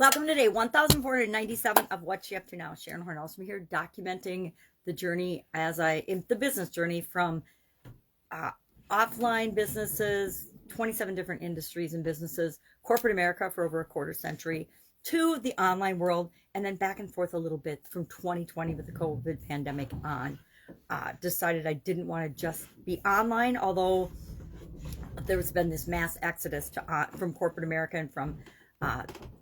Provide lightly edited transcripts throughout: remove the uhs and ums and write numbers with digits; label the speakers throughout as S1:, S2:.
S1: Welcome to day 1497 of What's She Up To Now. Sharon Horne-Ellstrom here, documenting the journey the business journey from offline businesses, 27 different industries and businesses, corporate America for over a quarter century, to the online world, and then back and forth a little bit from 2020 with the COVID pandemic on. Decided I didn't want to just be online, although there's been this mass exodus from corporate America and from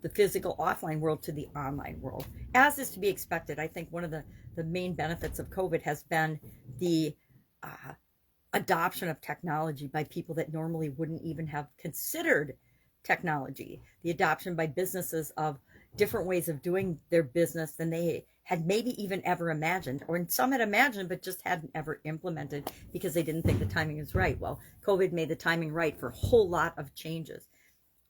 S1: the physical offline world to the online world, as is to be expected. I think one of the main benefits of COVID has been the adoption of technology by people that normally wouldn't even have considered technology, the adoption by businesses of different ways of doing their business than they had maybe even ever imagined, or some had imagined but just hadn't ever implemented because they didn't think the timing was right. Well, COVID made the timing right for a whole lot of changes.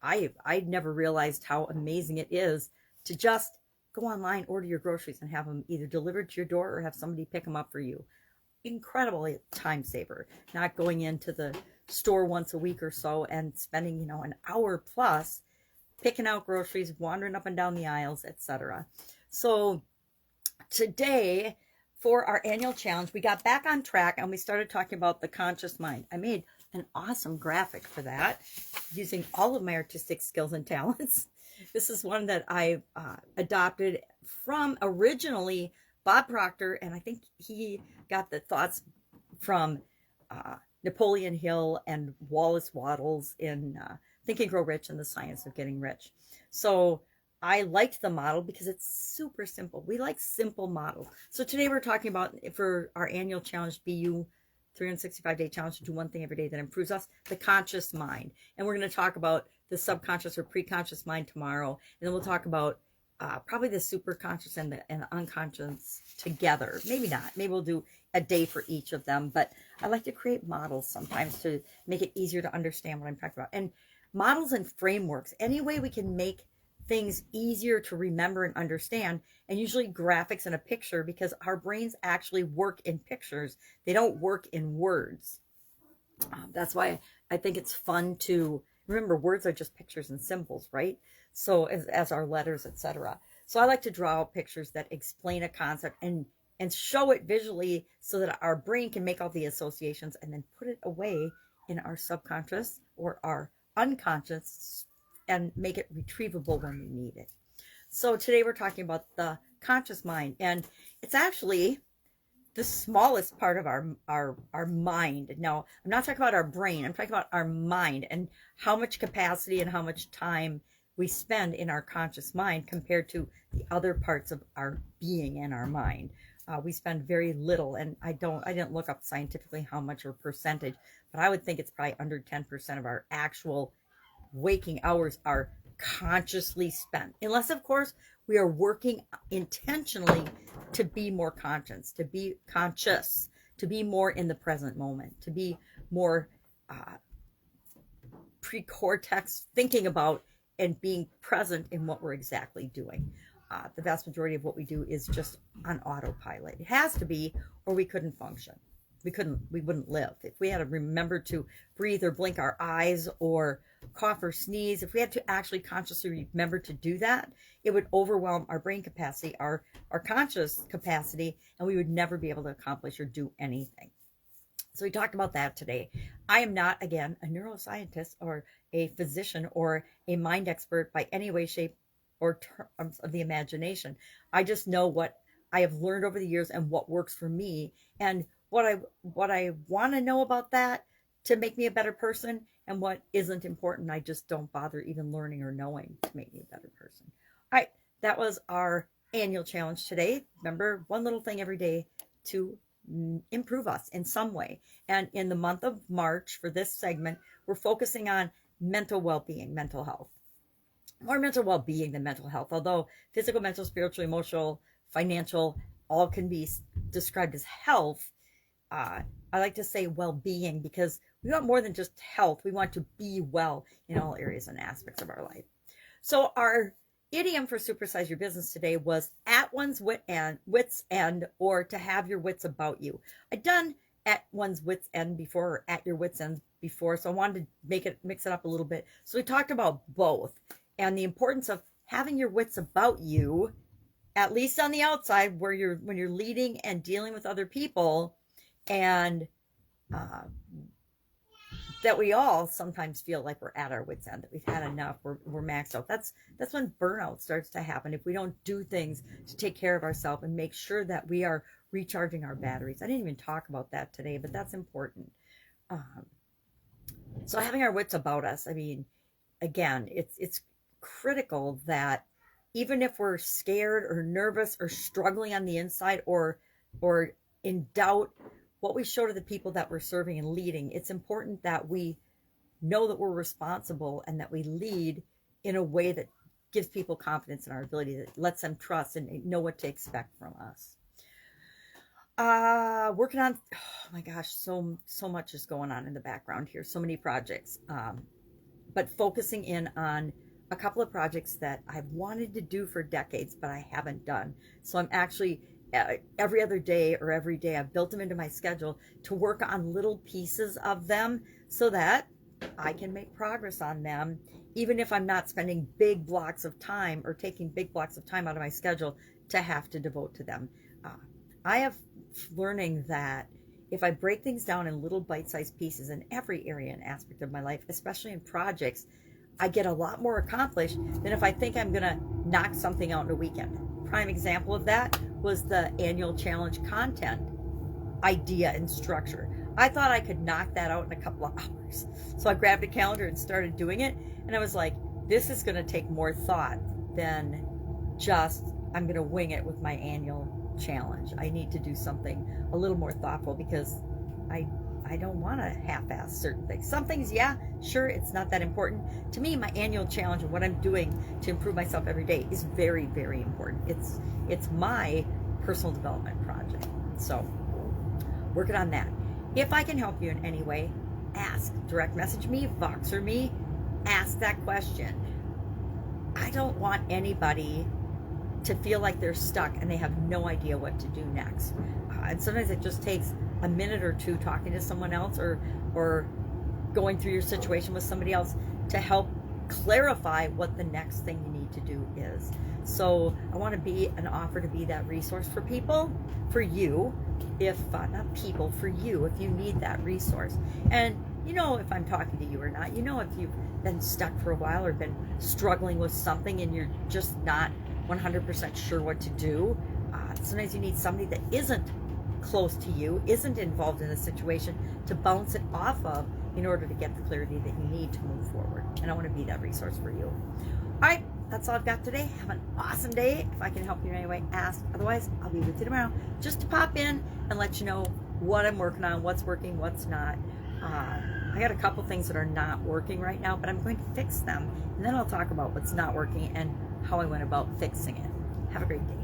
S1: I'd never realized how amazing it is to just go online, order your groceries, and have them either delivered to your door or have somebody pick them up for you. Incredibly time saver. Not going into the store once a week or so and spending, an hour plus picking out groceries, wandering up and down the aisles, etc. So today, for our annual challenge, we got back on track and we started talking about the conscious mind. I made an awesome graphic for that using all of my artistic skills and talents. This is one that I adopted from originally Bob Proctor, and I think he got the thoughts from Napoleon Hill and Wallace Wattles in Think and Grow Rich and the Science of Getting Rich. So I liked the model because it's super simple. We like simple models. So today we're talking about, for our annual challenge, BU 365-day challenge, to do one thing every day that improves us, the conscious mind. And we're going to talk about the subconscious or preconscious mind tomorrow. And then we'll talk about probably the superconscious and the unconscious together. Maybe not. Maybe we'll do a day for each of them. But I like to create models sometimes to make it easier to understand what I'm talking about. And models and frameworks, any way we can make things easier to remember and understand, and usually graphics and a picture, because our brains actually work in pictures. They don't work in words. That's why I think it's fun to remember words are just pictures and symbols, right? So as our letters, etc. So I like to draw out pictures that explain a concept and show it visually so that our brain can make all the associations and then put it away in our subconscious or our unconscious and make it retrievable when we need it. So today we're talking about the conscious mind, and it's actually the smallest part of our mind. Now, I'm not talking about our brain. I'm talking about our mind and how much capacity and how much time we spend in our conscious mind compared to the other parts of our being and our mind. We spend very little, and I didn't look up scientifically how much or percentage, but I would think it's probably under 10% of our actual waking hours are consciously spent, unless of course we are working intentionally to be more conscious, to be conscious, to be more in the present moment, to be more pre-cortex thinking about and being present in what we're exactly doing. The vast majority of what we do is just on autopilot. It has to be, or we couldn't function. We wouldn't live. If we had to remember to breathe or blink our eyes or cough or sneeze, if we had to actually consciously remember to do that, it would overwhelm our brain capacity, our conscious capacity, and we would never be able to accomplish or do anything. So we talked about that today. I am not, again, a neuroscientist or a physician or a mind expert by any way, shape, or terms of the imagination. I just know what I have learned over the years and what works for me, and what I want to know about that to make me a better person, and what isn't important, I just don't bother even learning or knowing to make me a better person. All right, that was our annual challenge today. Remember, one little thing every day to improve us in some way. And in the month of March, for this segment, we're focusing on mental well-being, mental health. More mental well-being than mental health, although physical, mental, spiritual, emotional, financial, all can be described as health. I like to say well-being because we want more than just health. We want to be well in all areas and aspects of our life. So our idiom for supersize your business today was at one's wit's end, or to have your wits about you. I'd done at one's wit's end before, or at your wit's end before, so I wanted to mix it up a little bit. So we talked about both and the importance of having your wits about you, at least on the outside, where when you're leading and dealing with other people, and uh, that we all sometimes feel like we're at our wits end, that we've had enough, we're maxed out. That's when burnout starts to happen, if we don't do things to take care of ourselves and make sure that we are recharging our batteries. I didn't even talk about that today, but that's important. um, so having our wits about us, I mean, again, it's critical that even if we're scared or nervous or struggling on the inside, or in doubt what we show to the people that we're serving and leading, it's important that we know that we're responsible and that we lead in a way that gives people confidence in our ability, that lets them trust and know what to expect from us. Working on, oh my gosh, so much is going on in the background here, so many projects. But focusing in on a couple of projects that I've wanted to do for decades, but I haven't done. So I'm actually, every other day or every day, I've built them into my schedule to work on little pieces of them so that I can make progress on them, even if I'm not spending big blocks of time or taking big blocks of time out of my schedule to have to devote to them. I have learning that if I break things down in little bite-sized pieces in every area and aspect of my life, especially in projects, I get a lot more accomplished than if I think I'm going to knock something out in a weekend. Prime example of that was the annual challenge content idea and structure. I thought I could knock that out in a couple of hours. So I grabbed a calendar and started doing it. And I was like, this is going to take more thought than just, I'm going to wing it with my annual challenge. I need to do something a little more thoughtful, because I don't want to half-ass certain things. Some things, yeah, sure, it's not that important. To me, my annual challenge and what I'm doing to improve myself every day is very, very important. It's my personal development project. So, working on that. If I can help you in any way, ask. Direct message me, Voxer me, ask that question. I don't want anybody to feel like they're stuck and they have no idea what to do next. And sometimes it just takes a minute or two talking to someone else, or going through your situation with somebody else to help clarify what the next thing you need to do is. So I want to be an offer to be that resource for people, for you, if not people, for you, if you need that resource. And you know if I'm talking to you or not. You know if you've been stuck for a while or been struggling with something and you're just not 100% sure what to do. Sometimes you need somebody that isn't close to you, isn't involved in the situation, to bounce it off of in order to get the clarity that you need to move forward. And I want to be that resource for you. All right, that's all I've got today. Have an awesome day. If I can help you in any way, ask. Otherwise, I'll be with you tomorrow just to pop in and let you know what I'm working on, what's working, what's not. I got a couple things that are not working right now, but I'm going to fix them. And then I'll talk about what's not working and how I went about fixing it. Have a great day.